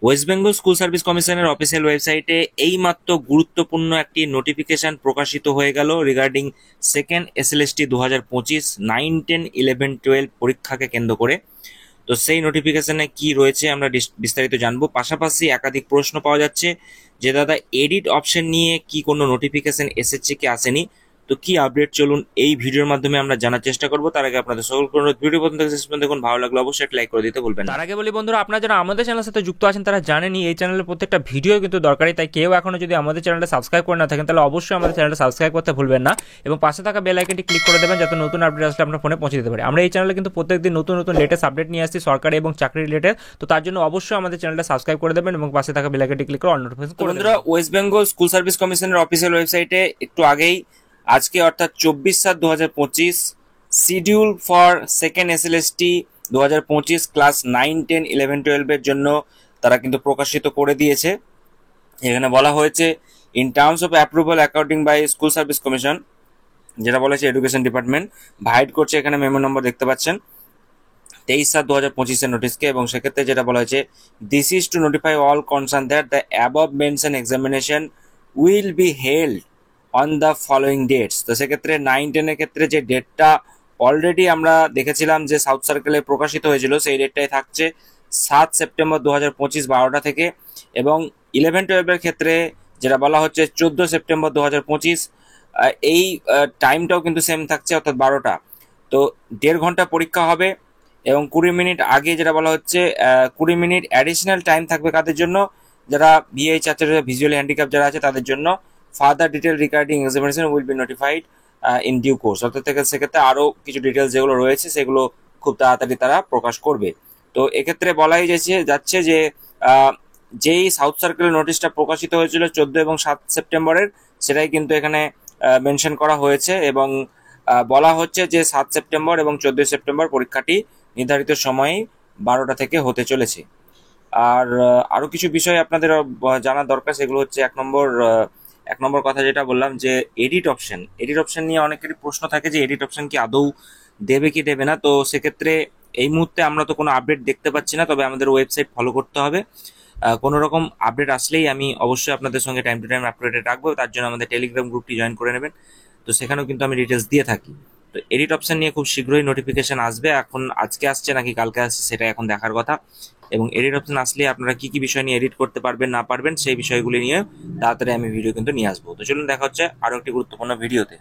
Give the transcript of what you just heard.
West Bengal school service কমিশনের official ওয়েবসাইটে এইমাত্র গুরুত্বপূর্ণ একটি নোটিফিকেশন প্রকাশিত হয়ে গেল রিগার্ডিং সেকেন্ড এসএলএসটি 2025 9, 10, 11, 12 পরীক্ষাকে কেন্দ্র করে। তো সেই নোটিফিকেশনে কি রয়েছে আমরা বিস্তারিত জানবো। পাশাপাশি একাধিক প্রশ্ন পাওয়া যাচ্ছে যে দাদা এডিট অপশন নিয়ে কি কোনো নোটিফিকেশন এসেছে কি আসেনি, তো কি আপডেট চলুন এই ভিডিওর মাধ্যমে আমরা জানার চেষ্টা করবো। তার আগে আপনাদের সকলকে অনুরোধ, ভিডিও প্রথম থেকে শেষ পর্যন্ত দেখুন, ভালো লাগলে অবশ্যই একটা লাইক করে দিতে ভুলবেন না। তার আগে বলি বন্ধুরা, আপনারা যারা আমাদের চ্যানেলের সাথে যুক্ত আছেন তারা জানেনই এই চ্যানেলের প্রত্যেকটা ভিডিও কিন্তু দরকারি, তাই কেউ এখনো যদি আমাদের চ্যানেলটা সাবস্ক্রাইব করে না থাকেন তাহলে অবশ্যই আমাদের চ্যানেলটা সাবস্ক্রাইব করতে ভুলবেন না এবং পাশে থাকা বেল আইকনটি ক্লিক করে দেবেন যাতে নতুন আপডেট আসলে আপনার ফোনে পৌঁছে দিতে পারে। আমরা এই চ্যানেলে কিন্তু প্রত্যেকদিন নতুন নতুন লেটেস্ট আপডেট নিয়ে আসছি সরকারি এবং চাকরি রিলেটেড, তো তার জন্য অবশ্যই আমাদের চ্যানেলটা সাবস্ক্রাইব করে দেবেন এবং পাশে থাকা বেল আইকনটি ক্লিক করে অল নোটিফিকেশন করে বন্ধুরা, দেবেন। ওয়েস্ট বেঙ্গল স্কুল সার্ভিস কমিশনের অফিসিয়াল ওয়েবসাইটে একটু আগেই আজকে অর্থাৎ 24/7/2025 schedule for second SLST 2025 class 9, 10, 11, 12 এর জন্য তারা কিন্তু প্রকাশিত করে দিয়েছে। এখানে বলা হয়েছে in terms of approval according by school service commission, যেটা বলেছে এডুকেশন ডিপার্টমেন্ট ভাইড করছে, এখানে মেমো নম্বর দেখতে পাচ্ছেন 23/7/2025 নোটিশকে, এবং সেক্ষেত্রে যেটা বলা হয়েছে this is to notify all concern that the above mention examination will be held on the following dates. তো সেক্ষেত্রে 9, 10 ক্ষেত্রে যে ডেটটা অলরেডি আমরা দেখেছিলাম যে সাউথ সার্কেলে প্রকাশিত হয়েছিল, সেই ডেটটাই থাকছে 7 সেপ্টেম্বর 2025 12টা থেকে, এবং 11, 12 ক্ষেত্রে যেটা বলা হচ্ছে 14 সেপ্টেম্বর 2025, এই টাইমটাও কিন্তু সেম থাকছে অর্থাৎ 12টা। তো 1.5 ঘন্টা পরীক্ষা হবে এবং 20 মিনিট আগে যেটা বলা হচ্ছে 20 মিনিট অ্যাডিশনাল টাইম থাকবে কাদের জন্য, যারা ভিএইচ ছাত্ররা ভিজুয়ালি হ্যান্ডিক্যাপ যারা আছে তাদের জন্য। Further detail regarding examination will be notified in due course, অর্থাৎ সেক্ষেত্রে আরও কিছু ডিটেলস যেগুলো রয়েছে সেগুলো খুব তাড়াতাড়ি তারা প্রকাশ করবে। তো এক্ষেত্রে বলাই যাচ্ছে যে যেই সাউথ সার্কেলের নোটিশটা প্রকাশিত হয়েছিল 14 এবং 7 সেপ্টেম্বরের, সেটাই কিন্তু এখানে মেনশন করা হয়েছে এবং বলা হচ্ছে যে 7 সেপ্টেম্বর এবং 14 সেপ্টেম্বর পরীক্ষাটি নির্ধারিত সময়ে 12টা থেকে হতে চলেছে। আর আরো কিছু বিষয় আপনাদের জানা দরকার, সেগুলো হচ্ছে এক নম্বর কথা যেটা বললাম যে এডিট অপশন নিয়ে অনেকেরই প্রশ্ন থাকে যে এডিট অপশন কি আদৌ দেবে কি দেবে না। তো সেক্ষেত্রে এই মুহূর্তে আমরা তো কোনো আপডেট দেখতে পাচ্ছি না, তবে আমাদের ওয়েবসাইট ফলো করতে হবে। কোনো রকম আপডেট আসলেই আমি অবশ্যই আপনাদের সঙ্গে টাইম টু টাইম আপডেট রাখবো। তার জন্য আমাদের টেলিগ্রাম গ্রুপটি জয়েন করে নেবেন, তো সেখানেও কিন্তু আমি ডিটেলস দিয়ে থাকি। তো এডিট অপশন নিয়ে খুব শীঘ্রই নোটিফিকেশন আসবে, এখন আজকে আসছে নাকি কালকে আসছে সেটা এখন দেখার কথা। এবং এডিট অপশন আসলে আপনারা কি কি বিষয় নিয়ে এডিট করতে পারবেন না পারবেন সেই বিষয়গুলি নিয়ে তাড়াতাড়ি আমি ভিডিও কিন্তু নিয়ে আসবো। তো চলুন দেখা হচ্ছে আরো একটি গুরুত্বপূর্ণ ভিডিওতে।